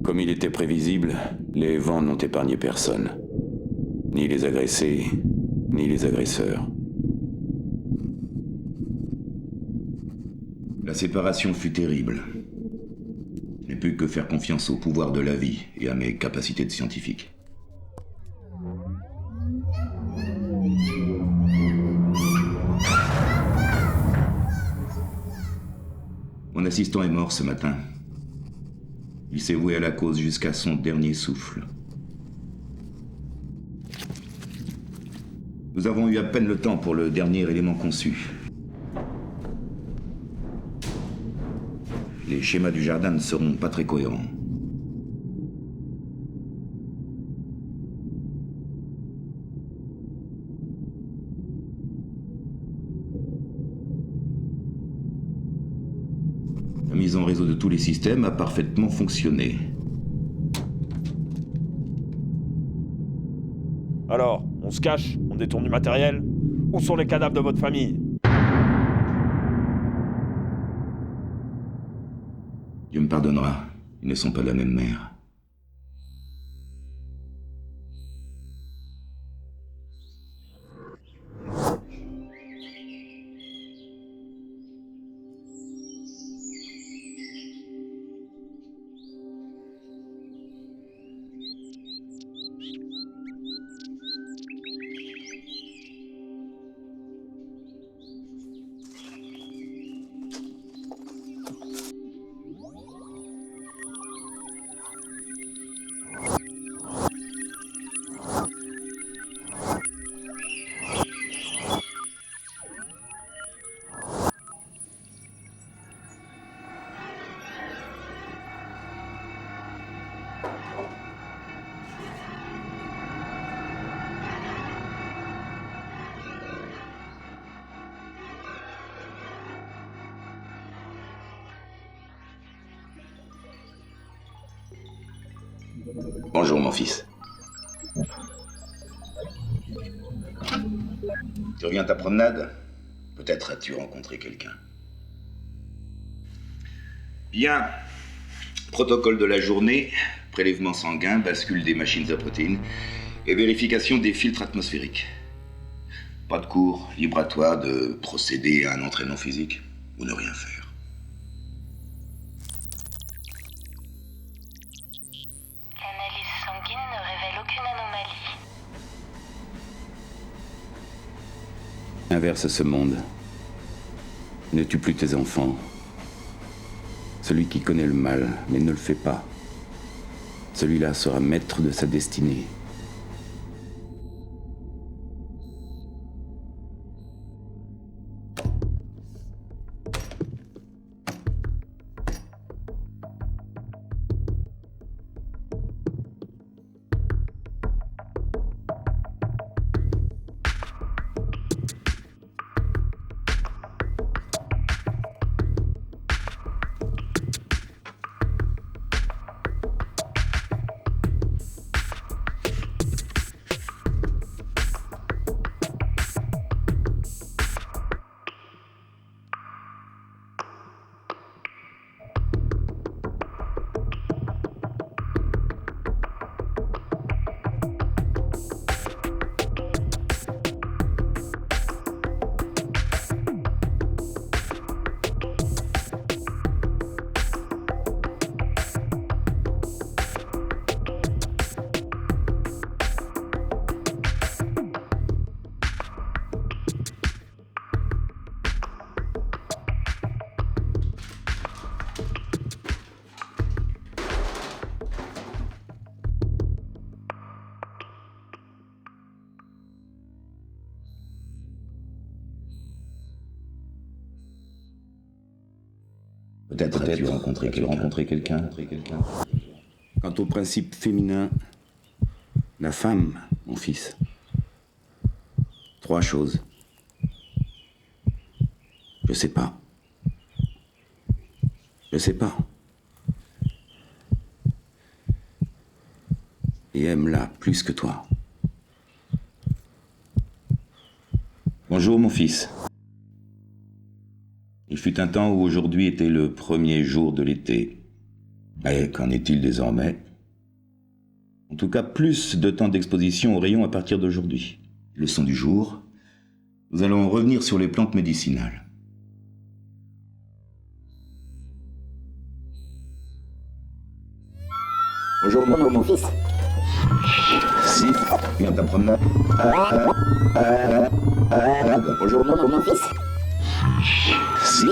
Comme il était prévisible, les vents n'ont épargné personne. Ni les agressés, ni les agresseurs. La séparation fut terrible. Je n'ai pu que faire confiance au pouvoir de la vie et à mes capacités de scientifique. Mon assistant est mort ce matin. Il s'est voué à la cause jusqu'à son dernier souffle. Nous avons eu à peine le temps pour le dernier élément conçu. Les schémas du jardin ne seront pas très cohérents. La mise en réseau de tous les systèmes a parfaitement fonctionné. Alors, on se cache, on détourne du matériel. Où sont les cadavres de votre famille? Dieu me pardonnera, ils ne sont pas de la même mère. Bonjour mon fils. Tu reviens de ta promenade? Peut-être as-tu rencontré quelqu'un. Bien. Protocole de la journée, prélèvement sanguin, bascule des machines à protéines et vérification des filtres atmosphériques. Pas de cours, libre à toi de procéder à un entraînement physique ou ne rien faire. L'analyse sanguine ne révèle aucune anomalie. Inverse ce monde. Ne tue plus tes enfants. Celui qui connaît le mal, mais ne le fait pas. Celui-là sera maître de sa destinée. Peut-être as-tu rencontré quelqu'un. Quant au principe féminin, la femme, mon fils. 3 choses. Je sais pas. Je sais pas. Et aime-la plus que toi. Bonjour mon fils. Il fut un temps où aujourd'hui était le premier jour de l'été. Et qu'en est-il désormais? En tout cas, plus de temps d'exposition aux rayons à partir d'aujourd'hui. Leçon du jour, nous allons revenir sur les plantes médicinales. Bonjour mon fils. Si, viens ta promenade. Bonjour mon fils. Si,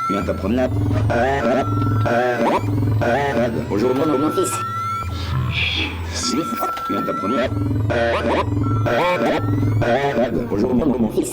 viens ta promenade. Bonjour mon fils. Si, viens ta promenade. Bonjour mon fils.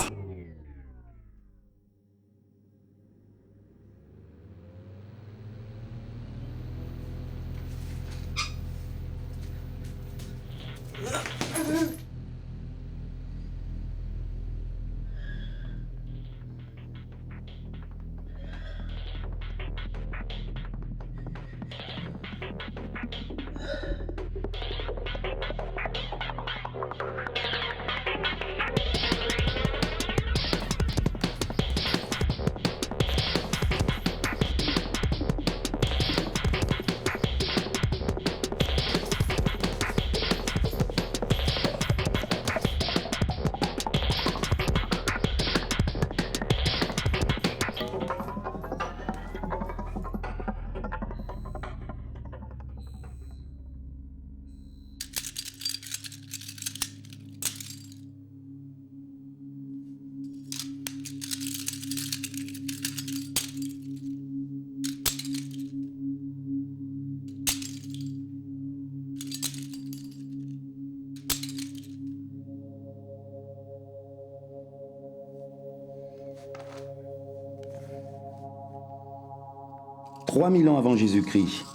« 3000 ans avant Jésus-Christ,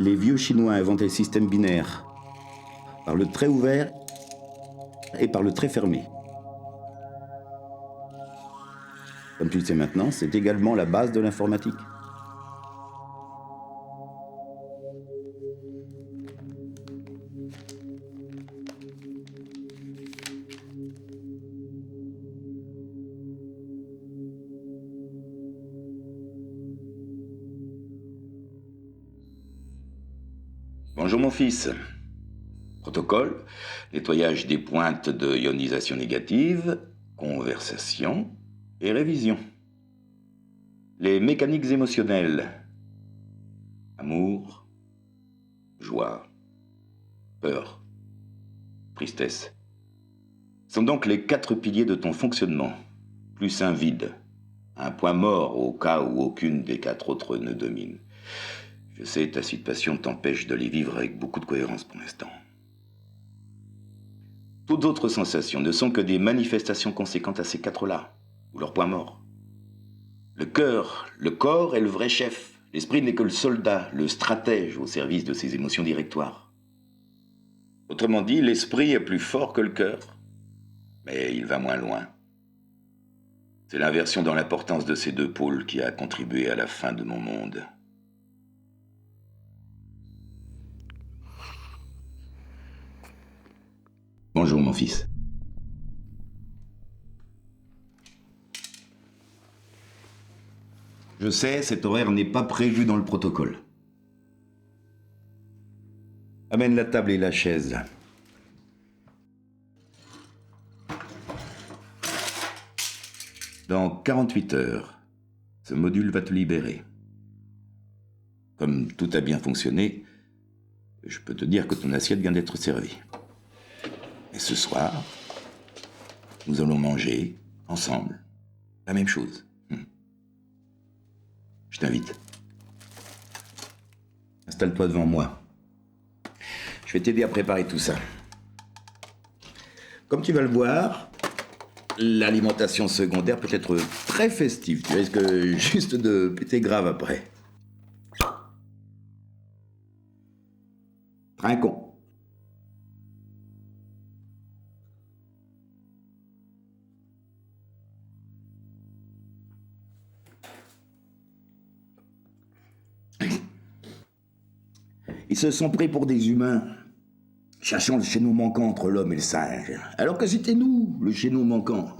les vieux Chinois inventaient le système binaire par le trait ouvert et par le trait fermé. Comme tu le sais maintenant, c'est également la base de l'informatique. Bonjour mon fils. Protocole, nettoyage des pointes de ionisation négative, conversation et révision. Les mécaniques émotionnelles. Amour, joie, peur, tristesse. Sont donc les 4 piliers de ton fonctionnement, plus un vide, un point mort au cas où aucune des 4 autres ne domine. Je sais, ta situation t'empêche de les vivre avec beaucoup de cohérence pour l'instant. Toutes autres sensations ne sont que des manifestations conséquentes à ces 4-là, ou leur point mort. Le cœur, le corps est le vrai chef. L'esprit n'est que le soldat, le stratège au service de ses émotions directoires. Autrement dit, l'esprit est plus fort que le cœur, mais il va moins loin. C'est l'inversion dans l'importance de ces 2 pôles qui a contribué à la fin de mon monde. Bonjour mon fils. Je sais, cet horaire n'est pas prévu dans le protocole. Amène la table et la chaise. Dans 48 heures, ce module va te libérer. Comme tout a bien fonctionné, je peux te dire que ton assiette vient d'être servie. Et ce soir, nous allons manger, ensemble, la même chose. Je t'invite. Installe-toi devant moi. Je vais t'aider à préparer tout ça. Comme tu vas le voir, l'alimentation secondaire peut être très festive. Tu risques juste de péter grave après. Trinquons. Ils se sont pris pour des humains, cherchant le chaînon manquant entre l'homme et le singe, alors que c'était nous, le chaînon manquant.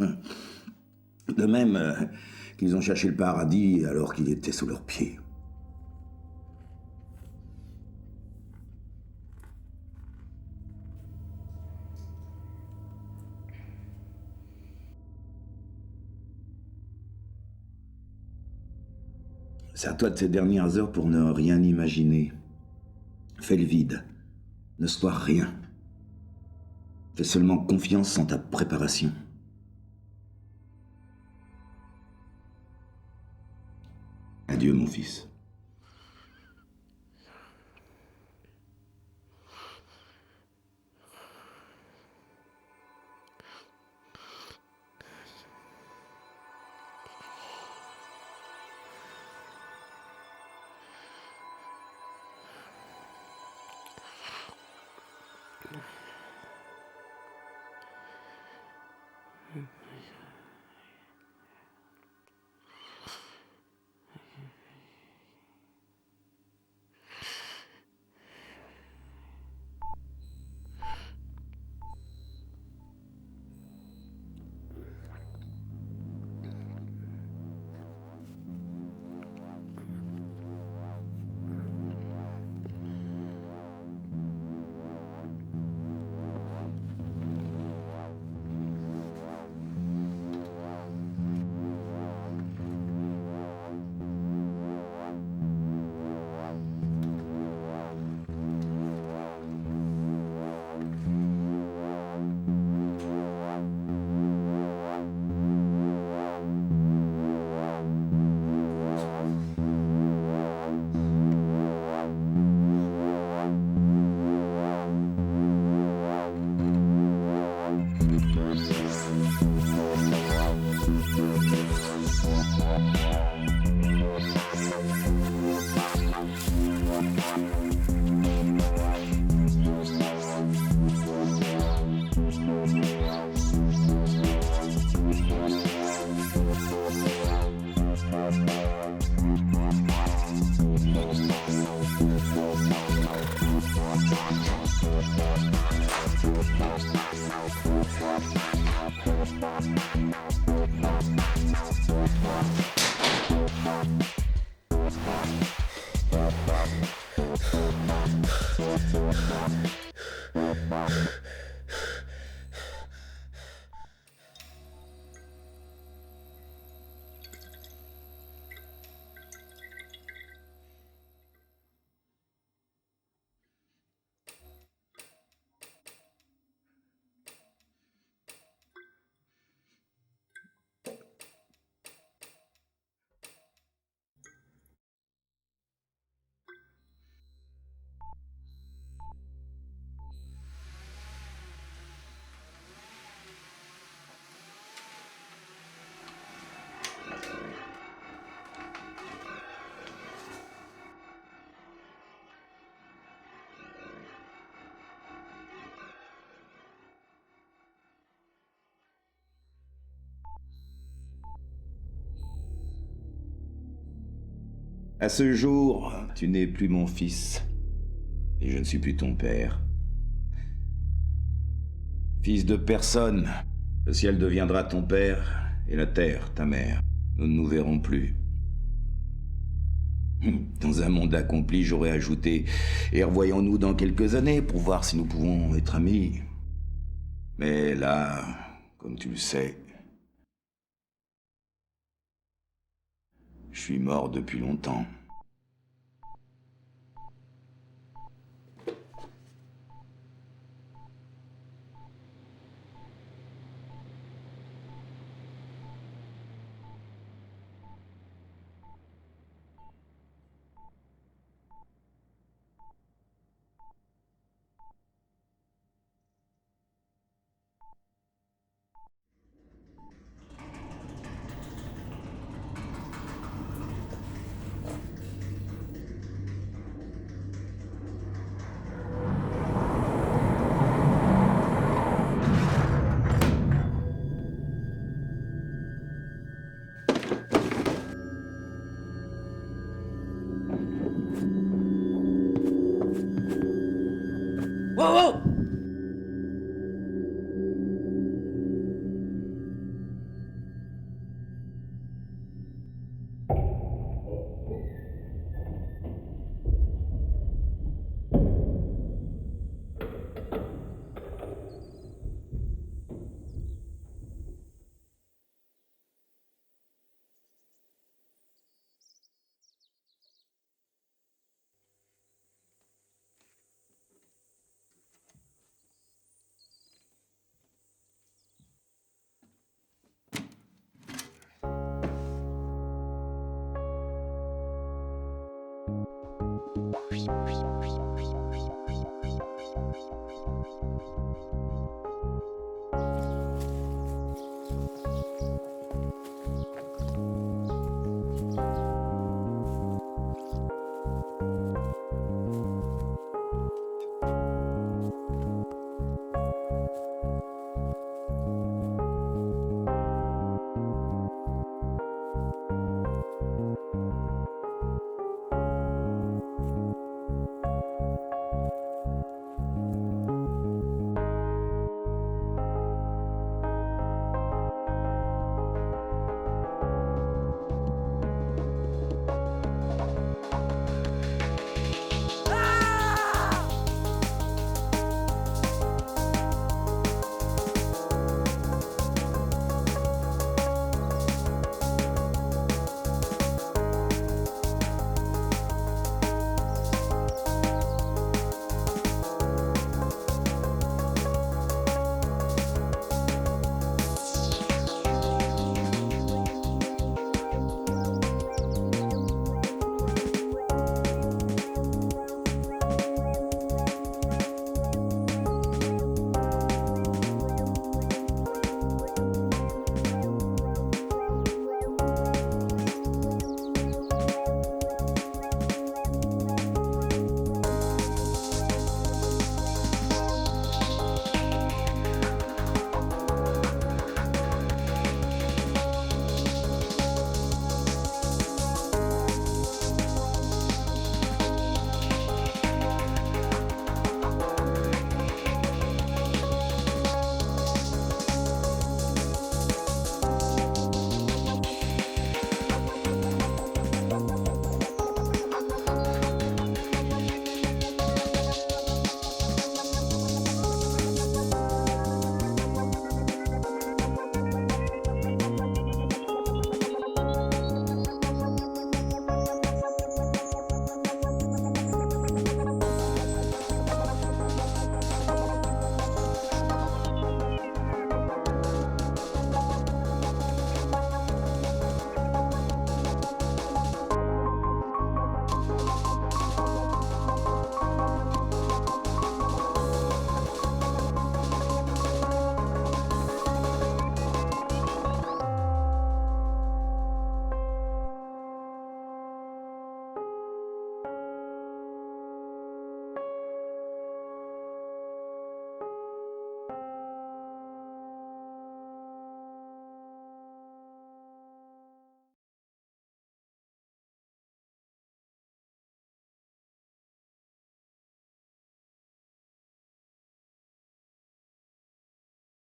De même qu'ils ont cherché le paradis alors qu'il était sous leurs pieds. C'est à toi de ces dernières heures pour ne rien imaginer. Fais le vide. Ne sois rien. Fais seulement confiance en ta préparation. Adieu, mon fils. À ce jour, tu n'es plus mon fils, et je ne suis plus ton père. Fils de personne, le ciel deviendra ton père, et la terre ta mère. Nous ne nous verrons plus. Dans un monde accompli, j'aurais ajouté « Et revoyons-nous dans quelques années pour voir si nous pouvons être amis. » Mais là, comme tu le sais, je suis mort depuis longtemps. Wow, wow!